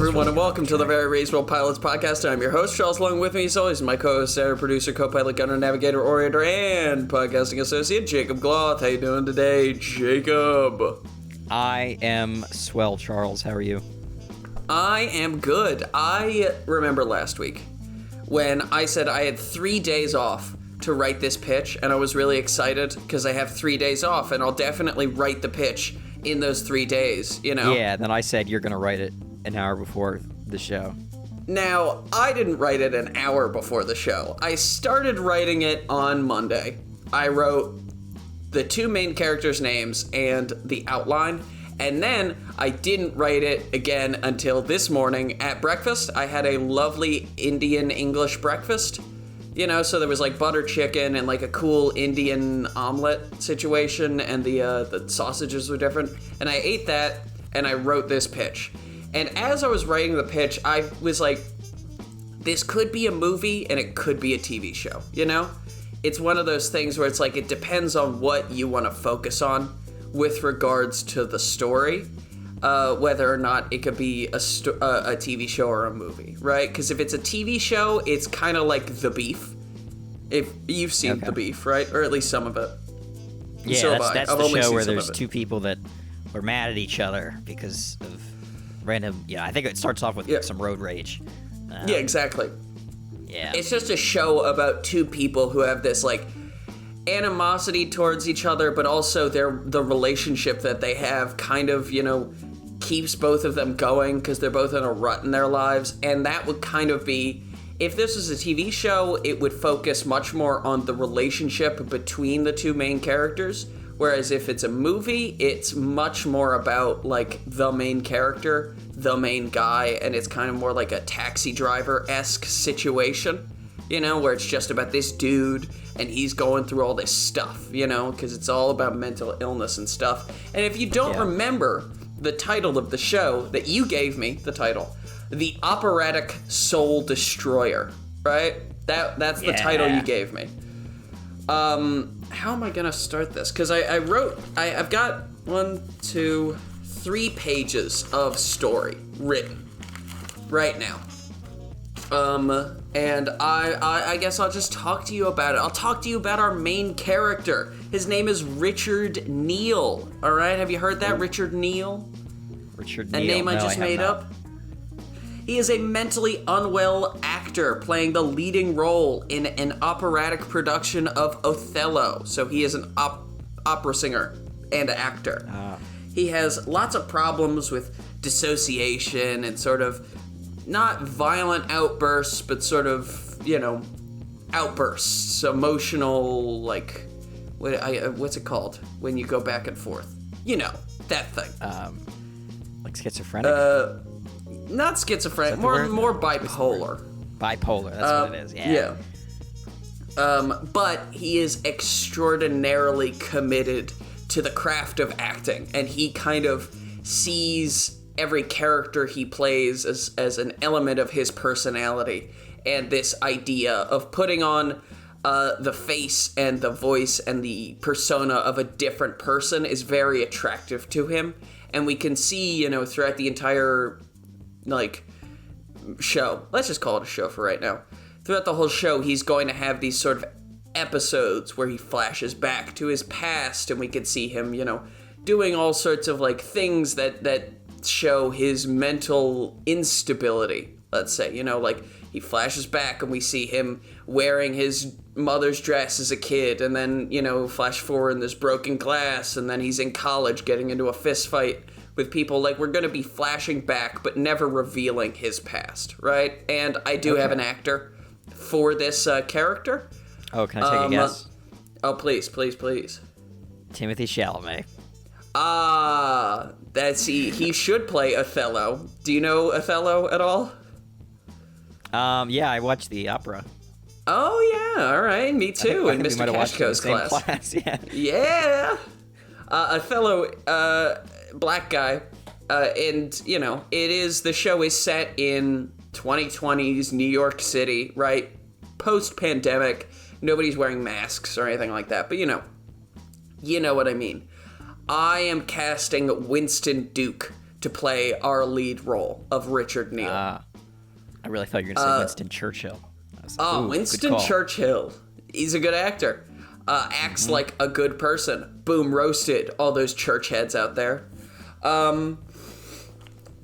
everyone, and welcome to the Very Reasonable Pilots podcast. I'm your host, Charles. Along with me, as always, my co-host, editor, producer, co-pilot, gunner, navigator, orator, and podcasting associate, Jacob Gloth. How you doing today, Jacob? I am swell, Charles. How are you? I am good. I remember last week when I said I had 3 days off to write this pitch, and I was really excited because I have 3 days off, and I'll definitely write the pitch in those 3 days, you know? Yeah, then I said you're going to write it an hour before the show. Now, I didn't write it an hour before the show. I started writing it on Monday. I wrote the two main characters' names and the outline, and then I didn't write it again until this morning at breakfast. I had a lovely Indian English breakfast, you know, so there was like butter chicken and like a cool Indian omelet situation, and the sausages were different, and I ate that, and I wrote this pitch. And as I was writing the pitch, I was like, this could be a movie and it could be a TV show, you know? It's one of those things where it's like, it depends on what you want to focus on with regards to the story, whether or not it could be a TV show or a movie, right? Because if it's a TV show, it's kind of like The Beef. If you've seen The Beef, right? Or at least some of it. Yeah, so that's the show where there's two people that were mad at each other because of random, I think it starts off with some road rage. Yeah, exactly. Yeah. It's just a show about two people who have this, like, animosity towards each other, but also the relationship that they have kind of, you know, keeps both of them going because they're both in a rut in their lives. And that would kind of be, if this was a TV show, it would focus much more on the relationship between the two main characters. Whereas if it's a movie, it's much more about, like, the main character, the main guy, and it's kind of more like a Taxi Driver-esque situation, you know, where it's just about this dude, and he's going through all this stuff, you know, because it's all about mental illness and stuff. And if you don't remember the title of the show that you gave me, the title, The Operatic Soul Destroyer, right? That's the title you gave me. How am I gonna start this? Because I've got 1, 2, 3 pages of story written right now. And I guess I'll just talk to you about it. I'll talk to you about our main character. His name is Richard Neal. All right, have you heard that? Richard Neal? Richard Neal. A name I just made up? He is a mentally unwell actor playing the leading role in an operatic production of Othello. So he is an opera singer and actor. He has lots of problems with dissociation and sort of not violent outbursts, but sort of, you know, outbursts, emotional, like, what's it called when you go back and forth? You know, that thing. Like schizophrenic? Not schizophrenic, more bipolar. Bipolar, that's what it is, yeah. But he is extraordinarily committed to the craft of acting, and he kind of sees every character he plays as an element of his personality, and this idea of putting on the face and the voice and the persona of a different person is very attractive to him, and we can see, you know, throughout the entire, like, show. Let's just call it a show for right now. Throughout the whole show, he's going to have these sort of episodes where he flashes back to his past, and we can see him, you know, doing all sorts of, like, things that show his mental instability, let's say. You know, like, he flashes back and we see him wearing his mother's dress as a kid, and then, you know, flash forward in this broken glass, and then he's in college getting into a fist fight with people. Like, we're going to be flashing back but never revealing his past, right? And I do have an actor for this character. Oh, can I take a guess? Oh, please. Timothy Chalamet. He should play Othello. Do you know Othello at all? Yeah, I watched the opera. Oh, yeah, all right, me too, in Mr. Kashko's class. Yeah. Othello, black guy, and, you know, the show is set in 2020's New York City, right? Post-pandemic, nobody's wearing masks or anything like that, but, you know what I mean. I am casting Winston Duke to play our lead role of Richard Neal. I really thought you were going to say Winston Churchill. I was like, Winston Churchill. He's a good actor. Acts like a good person. Boom, roasted. All those church heads out there.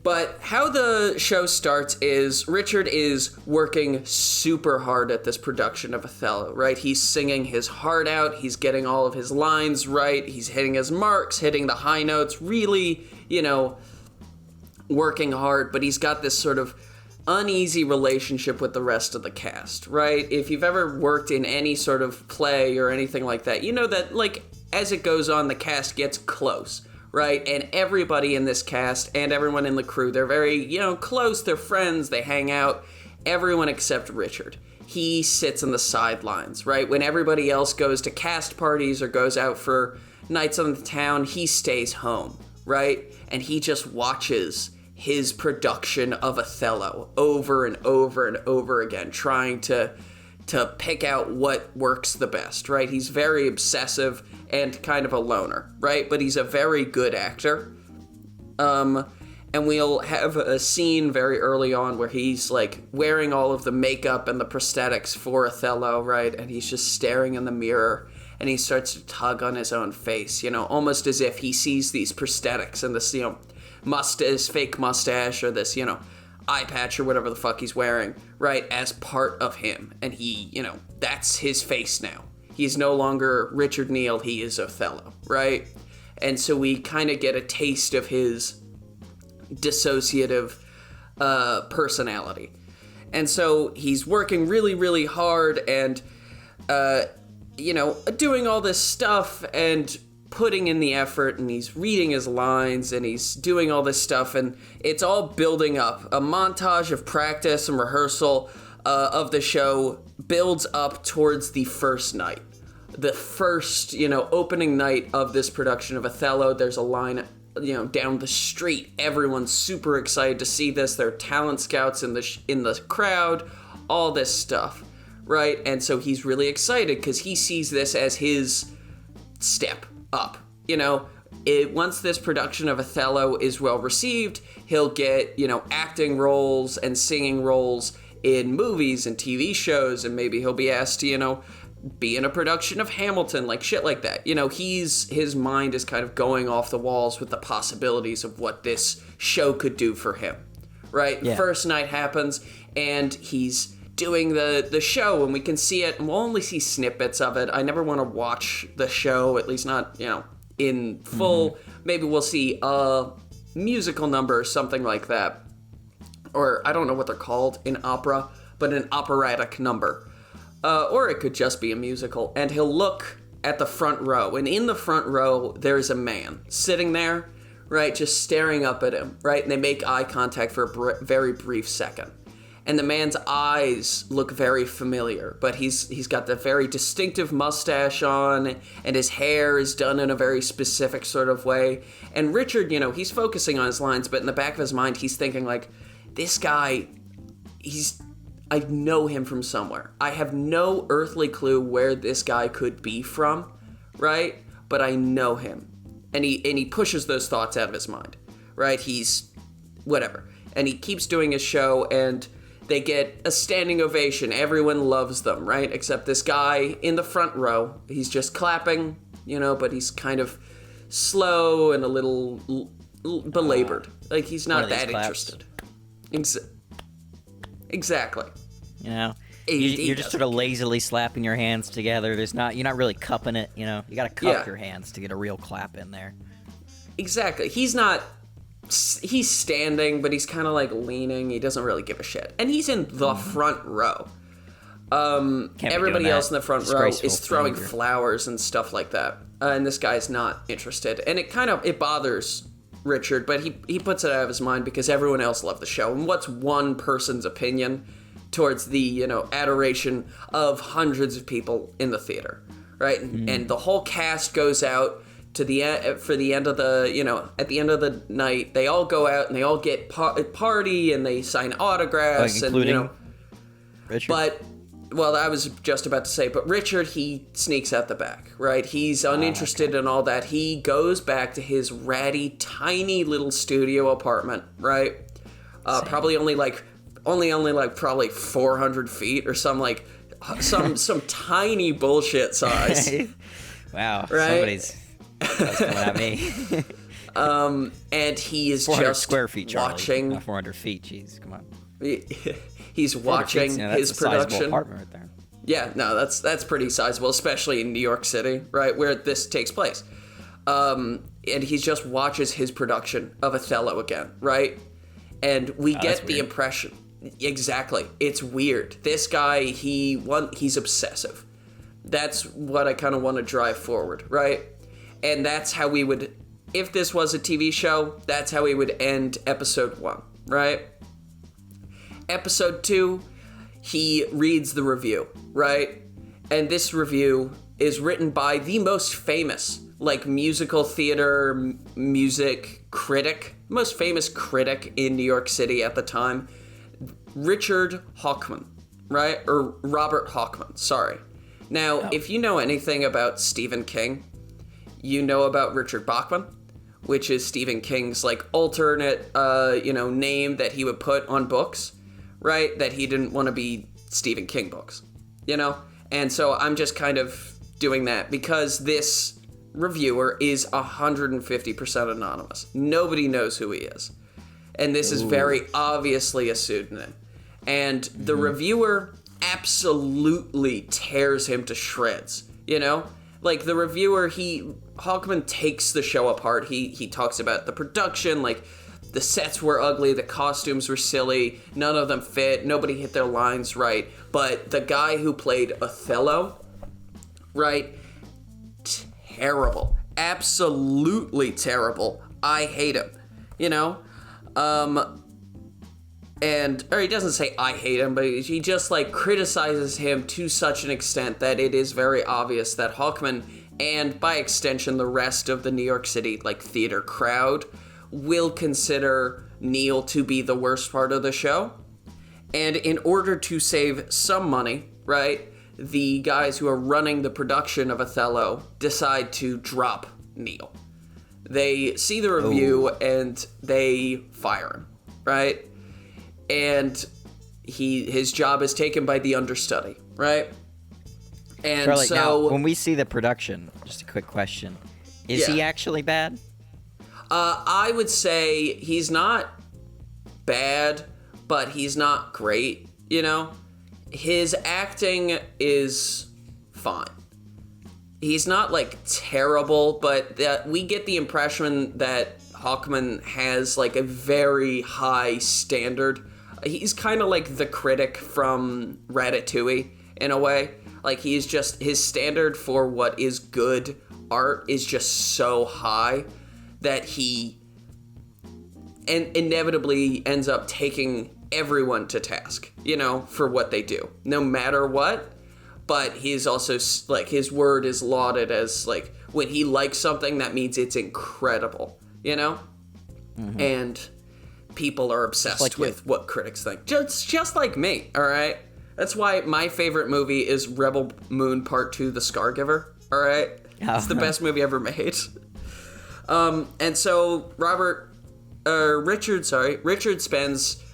But how the show starts is Richard is working super hard at this production of Othello, right? He's singing his heart out. He's getting all of his lines right. He's hitting his marks, hitting the high notes, really, working hard. But he's got this sort of uneasy relationship with the rest of the cast, right? If you've ever worked in any sort of play or anything like that, you know that, like, as it goes on, the cast gets close. Right, and everybody in this cast and everyone in the crew, they're very, close, they're friends, they hang out, everyone except Richard. He sits in the sidelines, right? When everybody else goes to cast parties or goes out for nights on the town, he stays home, right? And he just watches his production of Othello over and over and over again, trying to pick out what works the best, right? He's very obsessive and kind of a loner, right? But he's a very good actor. And we'll have a scene very early on where he's, like, wearing all of the makeup and the prosthetics for Othello, right? And he's just staring in the mirror, and he starts to tug on his own face, almost as if he sees these prosthetics and this, mustache, fake mustache, or this, eye patch or whatever the fuck he's wearing, right, as part of him. And he, that's his face now. He's no longer Richard Neal, he is Othello, right? And so we kind of get a taste of his dissociative personality. And so he's working really, really hard and, doing all this stuff and putting in the effort, and he's reading his lines, and he's doing all this stuff, and it's all building up. A montage of practice and rehearsal of the show builds up towards the first night. The first, opening night of this production of Othello. There's a line, down the street. Everyone's super excited to see this. There are talent scouts in the crowd, all this stuff, right? And so he's really excited because he sees this as his step up. Once this production of Othello is well received, he'll get, acting roles and singing roles in movies and TV shows, and maybe he'll be asked to, be in a production of Hamilton, like shit like that. His mind is kind of going off the walls with the possibilities of what this show could do for him, right? Yeah. First night happens, and he's doing the show, and we can see it, and we'll only see snippets of it. I never want to watch the show, at least not, in full. Maybe we'll see a musical number or something like that. Or I don't know what they're called in opera, but an operatic number. Or it could just be a musical. And he'll look at the front row, and in the front row, there's a man sitting there, right, just staring up at him, right? And they make eye contact for a very brief second. And the man's eyes look very familiar, but he's got the very distinctive mustache on, and his hair is done in a very specific sort of way. And Richard, he's focusing on his lines, but in the back of his mind, he's thinking, like, this guy, I know him from somewhere. I have no earthly clue where this guy could be from, right? But I know him. And he pushes those thoughts out of his mind, right? He's whatever. And he keeps doing his show, and they get a standing ovation. Everyone loves them, right? Except this guy in the front row. He's just clapping, but he's kind of slow and a little belabored. Like, he's not that interested. Exactly. You're just sort of lazily slapping your hands together. You're not really cupping it, You got to cup your hands to get a real clap in there. Exactly. He's standing, but he's kind of like leaning. He doesn't really give a shit. And he's in the front row. Everybody else in the front row is throwing flowers and stuff like that. And this guy's not interested. And it bothers Richard, but he puts it out of his mind because everyone else loved the show. And what's one person's opinion towards the, adoration of hundreds of people in the theater, right? And the whole cast goes out to the end for the end of the, at the end of the night, they all go out and they all get party and they sign autographs, including Richard. But well, I was just about to say, but Richard, he sneaks out the back, right? He's uninterested in all that. He goes back to his ratty, tiny little studio apartment, right? Probably only probably 400 feet or some tiny bullshit size. Wow, right? Somebody's coming at me. And he is 400 just square feet, Charlie. watching. Not 400 feet, jeez, come on. He's watching his production. That's a sizable apartment right there. Yeah, no, that's pretty sizable, especially in New York City, right, where this takes place. And he just watches his production of Othello again, right? And we get the impression, exactly, it's weird. This guy, he's obsessive. That's what I kind of want to drive forward, right? And that's how we would, if this was a TV show, that's how we would end episode 1, right? Episode 2, he reads the review, right? And this review is written by the most famous, musical theater music critic, most famous critic in New York City at the time, Richard Hawkman, right? Or Robert Hawkman, sorry. Now, if you know anything about Stephen King, you know about Richard Bachman, which is Stephen King's alternate, name that he would put on books, right? That he didn't want to be Stephen King books, And so I'm just kind of doing that because this reviewer is 150% anonymous. Nobody knows who he is. And this is very obviously a pseudonym. And the reviewer absolutely tears him to shreds, the reviewer, Hawkman takes the show apart. He talks about the production, the sets were ugly, the costumes were silly, none of them fit, nobody hit their lines right. But the guy who played Othello, right? Terrible. Absolutely terrible. I hate him. Or he doesn't say I hate him, but he just criticizes him to such an extent that it is very obvious that Hawkman, and by extension the rest of the New York City theater crowd, will consider Neil to be the worst part of the show. And in order to save some money, right, the guys who are running the production of Othello decide to drop Neil. They see the review and they fire him, right? And his job is taken by the understudy, right? And Charlie, so now, when we see the production, just a quick question. Is he actually bad? I would say he's not bad, but he's not great, His acting is fine. He's not, terrible, but we get the impression that Hawkman has, a very high standard. He's kind of like the critic from Ratatouille, in a way. He's just, his standard for what is good art is just so high that he inevitably ends up taking everyone to task, for what they do, no matter what. But he's also, his word is lauded as, when he likes something, that means it's incredible, And people are obsessed with what critics think. Just like me, all right? That's why my favorite movie is Rebel Moon Part 2, The Scargiver, all right? It's the best movie ever made. And so Richard spends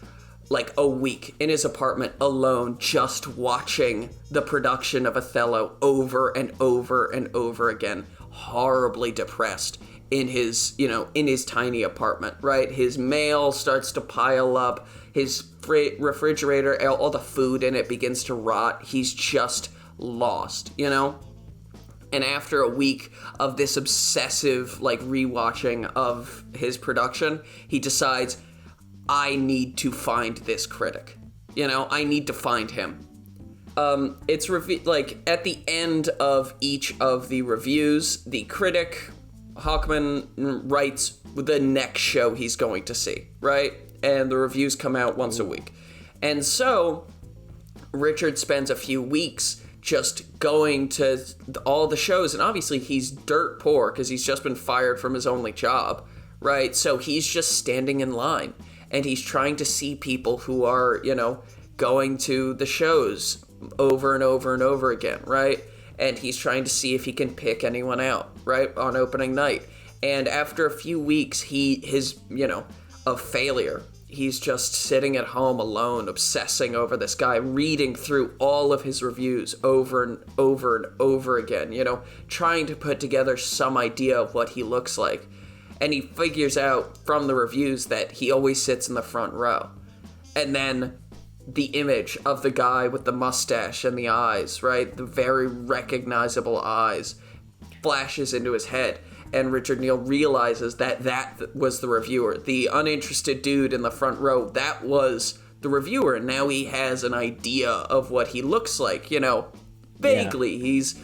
a week in his apartment alone just watching the production of Othello over and over and over again, horribly depressed in his tiny apartment, right? His mail starts to pile up, his refrigerator, all the food in it begins to rot. He's just lost, And after a week of this obsessive, rewatching of his production, he decides, I need to find this critic. I need to find him. It's at the end of each of the reviews, the critic, Hawkman, writes the next show he's going to see, right? And the reviews come out once a week. And so Richard spends a few weeks just going to all the shows, and obviously he's dirt poor because he's just been fired from his only job, right? So he's just standing in line, and he's trying to see people who are, going to the shows, over and over and over again, right? And he's trying to see if he can pick anyone out, right, on opening night. And after a few weeks, of failure, he's just sitting at home alone, obsessing over this guy, reading through all of his reviews over and over and over again, trying to put together some idea of what he looks like. And he figures out from the reviews that he always sits in the front row. And then the image of the guy with the mustache and the eyes, right? The very recognizable eyes flashes into his head. And Richard Neal realizes that was the reviewer. The uninterested dude in the front row, that was the reviewer. And now he has an idea of what he looks like, vaguely. Yeah. He's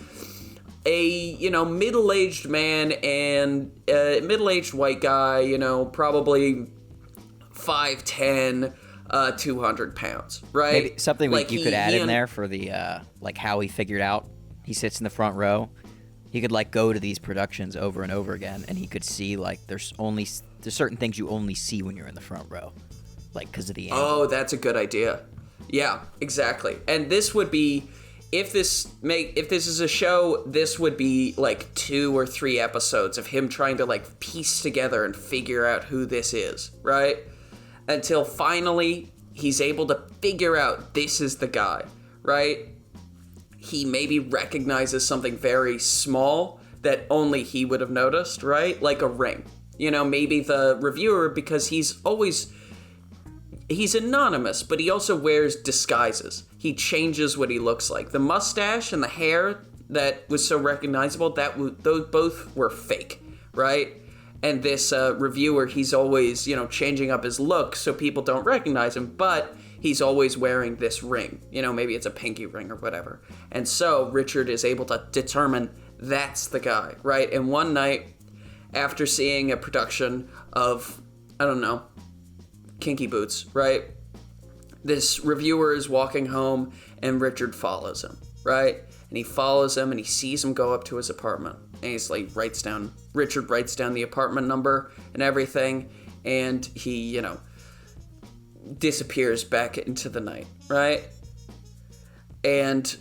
a, middle-aged man and a middle-aged white guy, probably 5'10", 200 pounds, right? Maybe something like you could add in there for the, how he figured out he sits in the front row. He could, go to these productions over and over again, and he could see, there's certain things you only see when you're in the front row, because of the angle. Oh, that's a good idea. Yeah, exactly. And this would be, if this is a show, this would be, 2 or 3 episodes of him trying to, piece together and figure out who this is, right? Until finally, he's able to figure out this is the guy, right? He maybe recognizes something very small that only he would have noticed, right? Like a ring. Maybe the reviewer, because he's anonymous, but he also wears disguises. He changes what he looks like. The mustache and the hair that was so recognizable, those both were fake, right? And this reviewer, he's always, changing up his look so people don't recognize him, but he's always wearing this ring. Maybe it's a pinky ring or whatever. And so Richard is able to determine that's the guy, right? And one night, after seeing a production of, Kinky Boots, right? This reviewer is walking home and Richard follows him, right? And he follows him and he sees him go up to his apartment. And he's Richard writes down the apartment number and everything. And he, disappears back into the night, right? And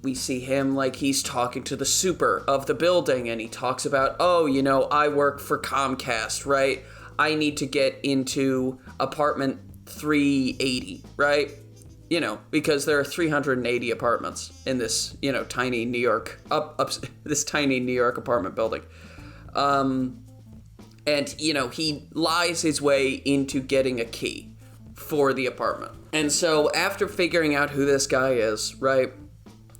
we see him he's talking to the super of the building, and he talks about, I work for Comcast, right? I need to get into apartment 380, right? Because there are 380 apartments in this, tiny New York, this tiny New York apartment building. And, he lies his way into getting a key for the apartment. And so after figuring out who this guy is, right,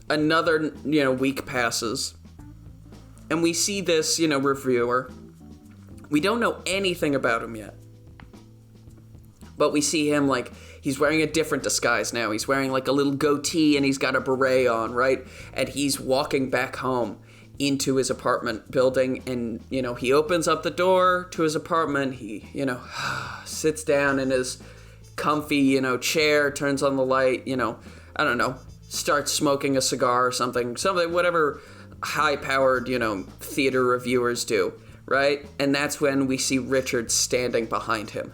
another, week passes, and we see this, reviewer. We don't know anything about him yet, but we see him, he's wearing a different disguise now. He's wearing, a little goatee, and he's got a beret on, right, and he's walking back home into his apartment building, and, he opens up the door to his apartment. He, sits down in his comfy, chair, turns on the light, starts smoking a cigar or something, whatever high-powered, theater reviewers do, right? And that's when we see Richard standing behind him,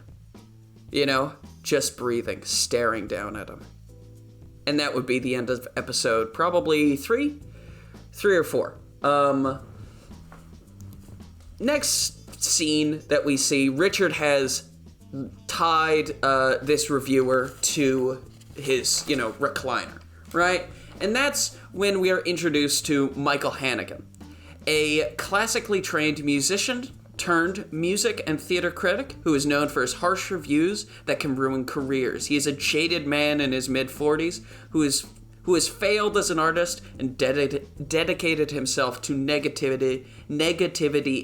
just breathing, staring down at him. And that would be the end of episode probably 3 or 4. Next scene that we see, Richard has tied this reviewer to his, recliner, right? And that's when we are introduced to Michael Hannigan, a classically trained musician turned music and theater critic who is known for his harsh reviews that can ruin careers. He is a jaded man in his mid-40s who has failed as an artist and dedicated himself to negativity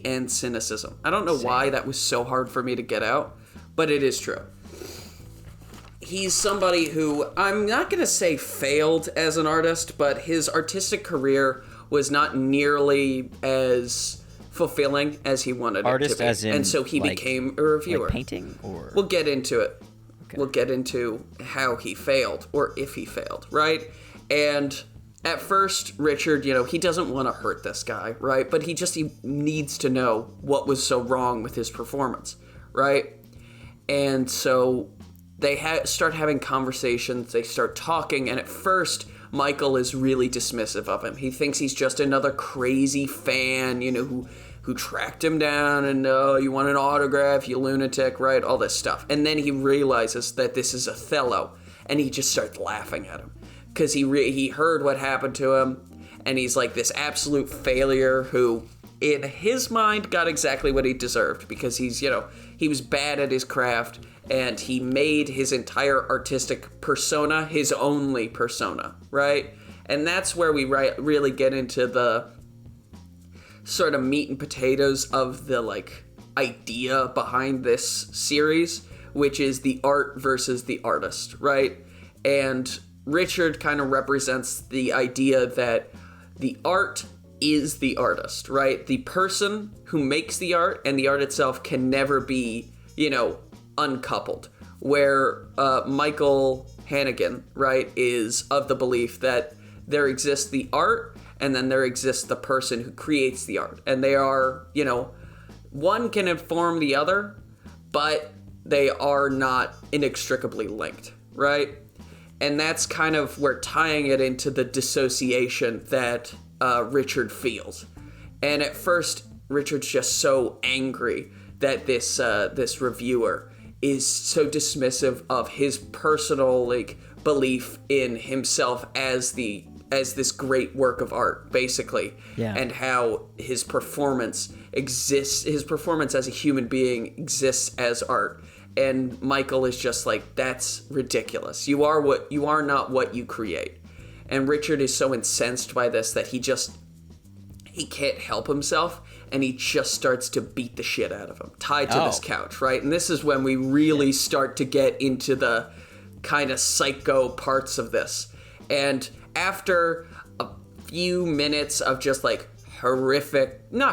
and cynicism. I don't know why that was so hard for me to get out, but it is true. He's somebody who, I'm not going to say failed as an artist, but his artistic career was not nearly as fulfilling as he wanted it to be. As in, and so he became a reviewer. Painting? Or we'll get into it. Okay. We'll get into how he failed, or if he failed, right? And at first, Richard, he doesn't want to hurt this guy, right? But he needs to know what was so wrong with his performance, right? And so they start having conversations, they start talking, and at first, Michael is really dismissive of him. He thinks he's just another crazy fan, who tracked him down and, you want an autograph, you lunatic, right? All this stuff. And then he realizes that this is Othello, and he just starts laughing at him. Because he heard what happened to him, and he's like this absolute failure who, in his mind, got exactly what he deserved. Because he was bad at his craft, and he made his entire artistic persona his only persona, right? And that's where we really get into the sort of meat and potatoes of the, idea behind this series, which is the art versus the artist, right? And Richard kind of represents the idea that the art is the artist, right? The person who makes the art and the art itself can never be, uncoupled. Where Michael Hannigan, right, is of the belief that there exists the art and then there exists the person who creates the art. And they are, one can inform the other, but they are not inextricably linked, right? And that's kind of where tying it into the dissociation that Richard feels. And at first, Richard's just so angry that this reviewer is so dismissive of his personal belief in himself as this great work of art, basically, and how his performance as a human being exists as art. And Michael is just like, that's ridiculous. You are not what you create. And Richard is so incensed by this that he can't help himself, and he just starts to beat the shit out of him, tied to this couch, right? And this is when we really start to get into the kind of psycho parts of this. And after a few minutes of just not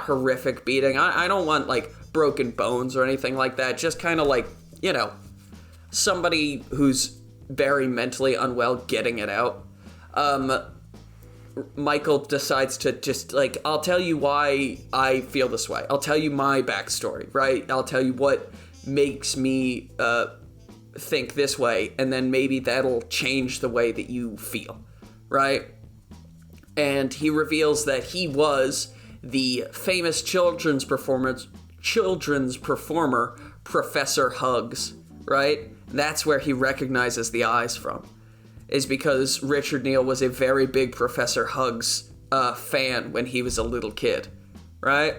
horrific beating, I don't want broken bones or anything like that, just kind of somebody who's very mentally unwell getting it out. Michael decides to just I'll tell you why I feel this way. I'll tell you my backstory, right? I'll tell you what makes me think this way, and then maybe that'll change the way that you feel, right? And he reveals that he was the famous children's performer, Professor Hugs, right? That's where he recognizes the eyes from, is because Richard Neal was a very big Professor Hugs fan when he was a little kid, right?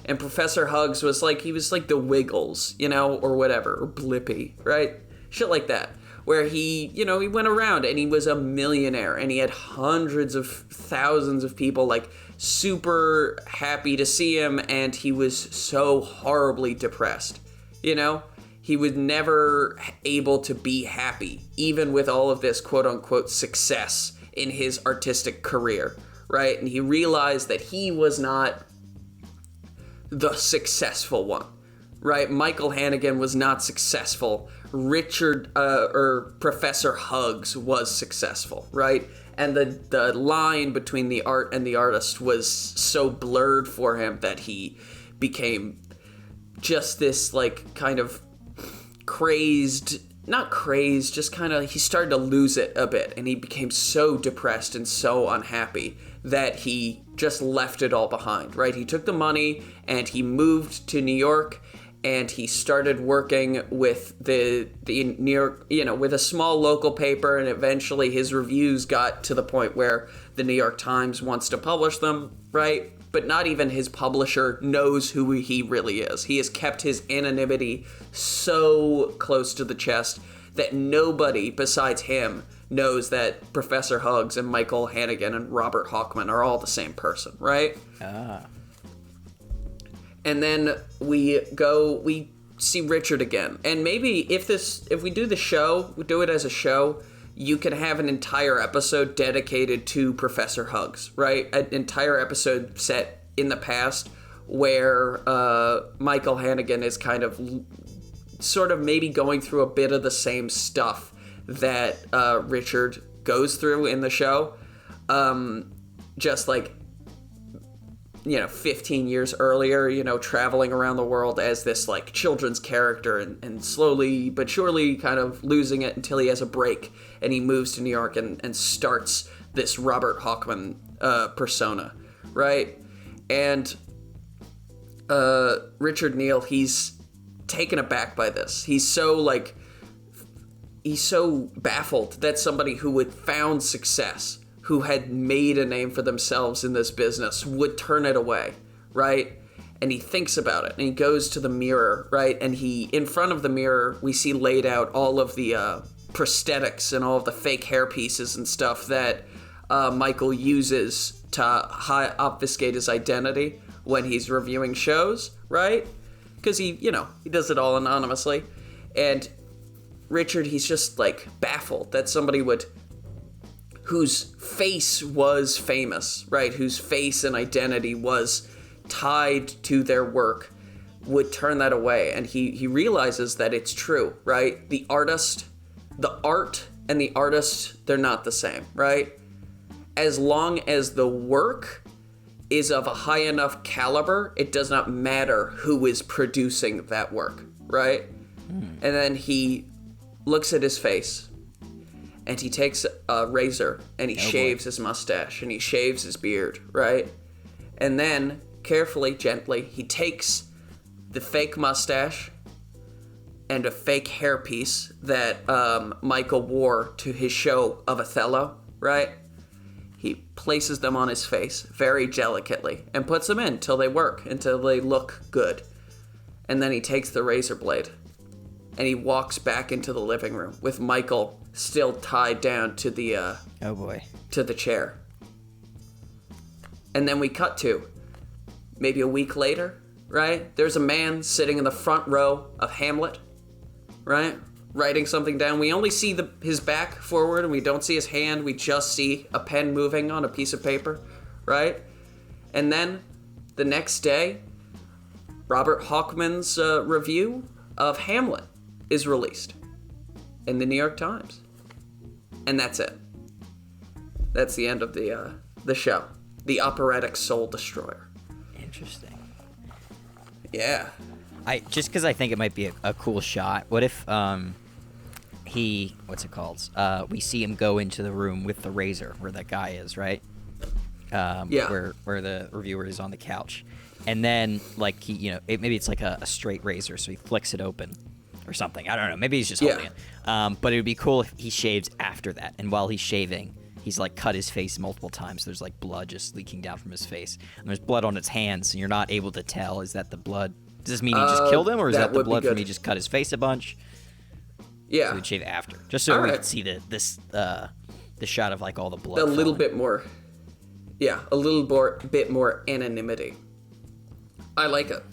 And Professor Hugs was he was like the Wiggles, or whatever, or Blippi, right? Shit like that, where he went around and he was a millionaire and he had hundreds of thousands of people super happy to see him, and he was so horribly depressed, He was never able to be happy, even with all of this quote-unquote success in his artistic career, right? And he realized that he was not the successful one, right? Michael Hannigan was not successful. Professor Hugs was successful, right? And the line between the art and the artist was so blurred for him that he became just this kind of he started to lose it a bit, and he became so depressed and so unhappy that he just left it all behind, right? He took the money and he moved to New York, and he started working with the New York, with a small local paper, and eventually his reviews got to the point where the New York Times wants to publish them, right? But not even his publisher knows who he really is. He has kept his anonymity so close to the chest that nobody besides him knows that Professor Hugs and Michael Hannigan and Robert Hawkman are all the same person, right? And then we see Richard again. And maybe if we do the show, we do it as a show, you can have an entire episode dedicated to Professor Hugs, right? An entire episode set in the past where Michael Hannigan is kind of sort of maybe going through a bit of the same stuff that Richard goes through in the show. Just 15 years earlier, traveling around the world as this like children's character and slowly but surely kind of losing it until he has a break and he moves to New York and starts this Robert Hawkman persona, right? And Richard Neal, he's taken aback by this. He's so baffled that somebody who had found success, who had made a name for themselves in this business, would turn it away, right? And he thinks about it, and he goes to the mirror, right? And in front of the mirror, we see laid out all of the prosthetics and all of the fake hair pieces and stuff that Michael uses to obfuscate his identity when he's reviewing shows, right? Because he does it all anonymously. And Richard, he's just like baffled that somebody whose face was famous, right? Whose face and identity was tied to their work would turn that away. And he realizes that it's true, right? The art and the artist, they're not the same, right? As long as the work is of a high enough caliber, it does not matter who is producing that work, right? And then he looks at his face, and he takes a razor, and he shaves his mustache, and he shaves his beard, right? And then, carefully, gently, he takes the fake mustache and a fake hairpiece that Michael wore to his show of Othello, right? He places them on his face very delicately and puts them in until they work, until they look good. And then he takes the razor blade and he walks back into the living room with Michael still tied down to the to the chair. And then we cut to maybe a week later, right? There's a man sitting in the front row of Hamlet, right? Writing something down. We only see his back forward and we don't see his hand. We just see a pen moving on a piece of paper, right? And then the next day, Robert Hawkman's review of Hamlet is released in the New York Times. And that's it. That's the end of the show. The Operatic Soul Destroyer. Interesting. Yeah. Just because I think it might be a cool shot. What if we see him go into the room with the razor where that guy is, right? Where the reviewer is on the couch, and then like maybe it's like a straight razor, so he flicks it open or something. I don't know. Maybe he's just holding it. But it would be cool if he shaves after that, and while he's shaving, he's like cut his face multiple times. There's like blood just leaking down from his face, and there's blood on his hands, and you're not able to tell. Is that the blood? Does this mean he just killed him, or is that the blood from he just cut his face a bunch? Yeah. So we'd shave after, just so we could see the shot of like all the blood. A little bit more. Yeah, a little bit more anonymity. I like it.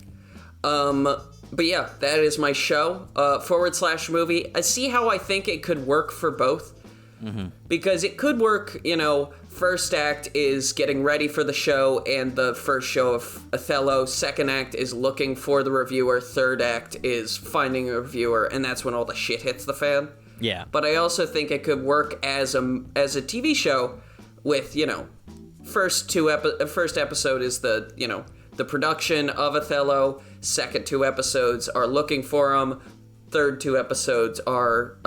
But yeah, that is my show. /movie. I see how I think it could work for both. Mm-hmm. Because it could work, first act is getting ready for the show and the first show of Othello. Second act is looking for the reviewer. Third act is finding a reviewer, and that's when all the shit hits the fan. Yeah. But I also think it could work as a TV show with, first episode is the production of Othello. Second 2 episodes are looking for him. Third 2 episodes are,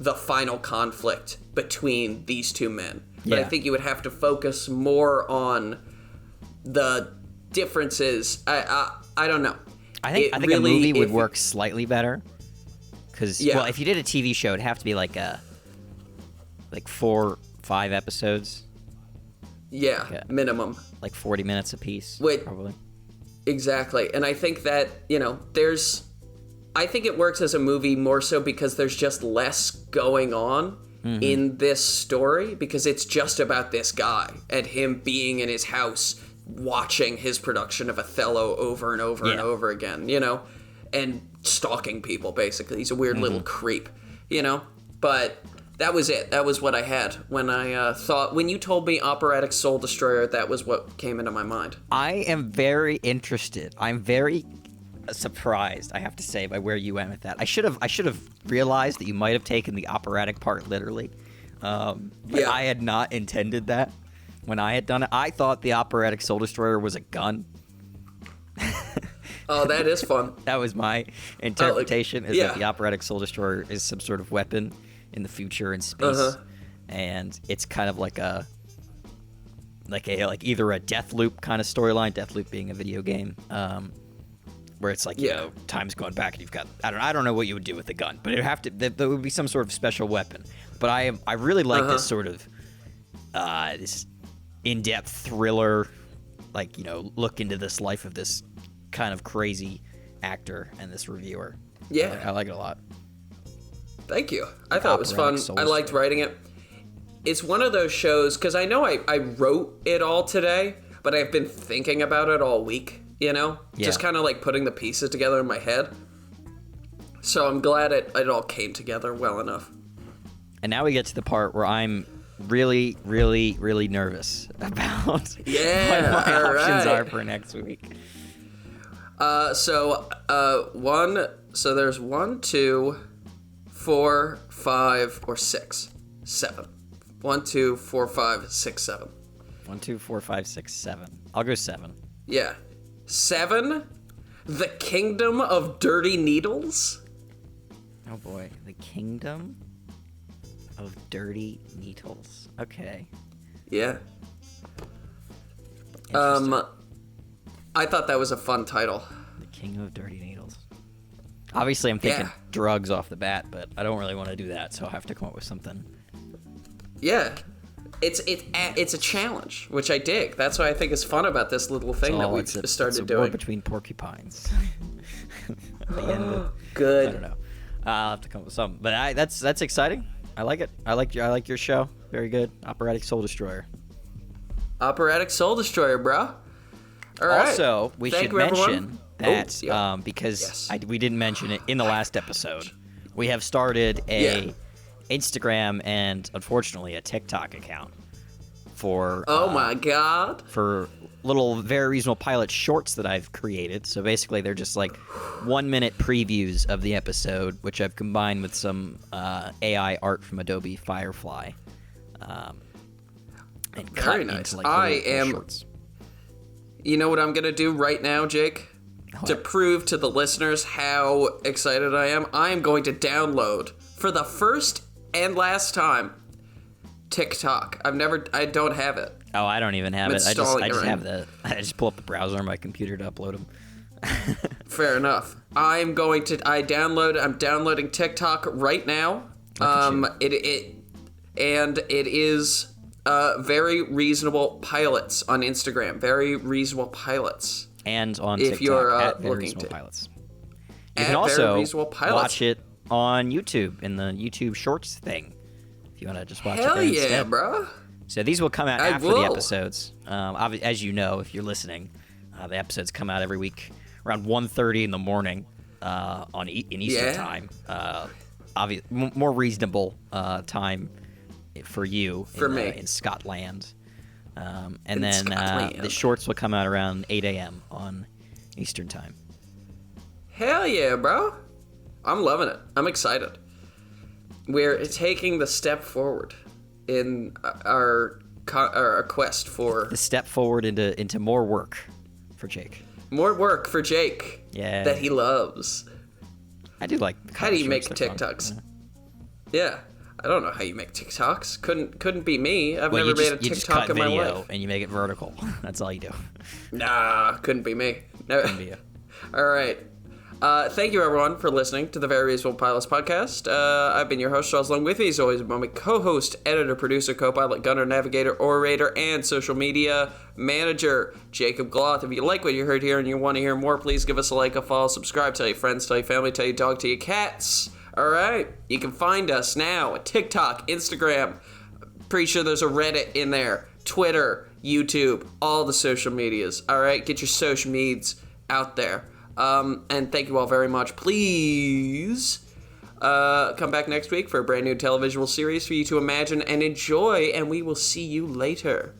the final conflict between these two men. But I think you would have to focus more on the differences. I don't know. I think really, a movie would work slightly better. Because, if you did a TV show, it'd have to be like 4-5 episodes. Yeah, minimum. Like 40 minutes apiece, probably. Exactly. And I think that, I think it works as a movie more so because there's just less going on in this story, because it's just about this guy and him being in his house watching his production of Othello over and over and over again, and stalking people, basically. He's a weird little creep, But that was it. That was what I had when I when you told me Operatic Soul Destroyer, that was what came into my mind. I am very interested. I'm very surprised, I have to say, by where you went with that. I should have realized that you might have taken the operatic part literally, but I had not intended that. when I had done it. I thought the Operatic Soul Destroyer was a gun. Oh, that is fun. That was my interpretation, is yeah. that the Operatic Soul Destroyer is some sort of weapon in the future in space. And it's kind of like either a Deathloop kind of storyline, Deathloop being a video game, where it's like, you know, time's going back and you've got, I don't know what you would do with the gun, but it'd have to, there would be some sort of special weapon. But I really like this sort of, this in-depth thriller, like, you know, look into this life of this kind of crazy actor and this reviewer. Yeah. I like it a lot. Thank you. I thought it was fun. I liked writing it. It's one of those shows, because I know I wrote it all today, but I've been thinking about it all week, you know? Yeah. Just kind of like putting the pieces together in my head. So I'm glad it all came together well enough. And now we get to the part where I'm really, really, really nervous about what my options are for next week. So there's 1, 2, 4, 5, or 6, 7. 1, 2, 4, 5, 6, 7. 1, 2, 4, 5, 6, 7. I'll go 7. Yeah. 7, The Kingdom of Dirty Needles. Oh boy, The Kingdom of Dirty Needles. Okay. Yeah. I thought that was a fun title. The Kingdom of Dirty Needles. Obviously, I'm thinking drugs off the bat, but I don't really want to do that, so I'll have to come up with something. Yeah. It's a challenge, which I dig. That's what I think is fun about this little thing that we've started doing. War between porcupines. At the end of it. Good. I don't know. I'll have to come up with something. But that's exciting. I like it. I like your show. Very good. Operatic Soul Destroyer. Operatic Soul Destroyer, bro. All right. Also, we should mention that because we didn't mention it in the last episode, we have started a Instagram and unfortunately a TikTok account for my god, for little Very Reasonable Pilot shorts that I've created. So basically they're just like 1-minute previews of the episode, which I've combined with some AI art from Adobe Firefly, and cut very nice. into like little shorts. You know what I'm gonna do right now, Jake? What? To prove to the listeners how excited I am going to download for the first and last time TikTok. I don't have it. Oh, I don't even have it. I just pull up the browser on my computer to upload them. Fair enough. I'm downloading TikTok right now. It is Very Reasonable Pilots on Instagram. Very Reasonable Pilots. And on TikTok, if you're at Very Reasonable Pilots. You can also watch it on YouTube in the YouTube Shorts thing. If you want to just watch it there instead. Hell yeah, bro. So these will come out after the episodes. As you know, if you're listening, the episodes come out every week around 1:30 in the morning in Eastern time. More reasonable time for you. For me. In Scotland. And then the shorts will come out around 8 a.m. on Eastern time. Hell yeah, bro. I'm loving it. I'm excited. We're taking the step forward in our quest for... The step forward into more work for Jake. More work for Jake. Yeah. That he loves. I do like... How do you make TikToks? Yeah. I don't know how you make TikToks. Couldn't be me. I've never made a TikTok in my life. You just cut video and you make it vertical. That's all you do. Nah, couldn't be me. No. Couldn't be you. All right. Thank you, everyone, for listening to the Very Reasonable Pilots podcast. I've been your host, Charles Long. With me, as always, my co-host, editor, producer, co-pilot, gunner, navigator, orator, and social media manager, Jacob Gloth. If you like what you heard here and you want to hear more, please give us a like, a follow, subscribe, tell your friends, tell your family, tell your dog, tell your cats. All right. You can find us now at TikTok, Instagram. Pretty sure there's a Reddit in there. Twitter, YouTube, all the social medias. All right. Get your social medias out there. And thank you all very much. Please come back next week for a brand new televisual series for you to imagine and enjoy. And we will see you later.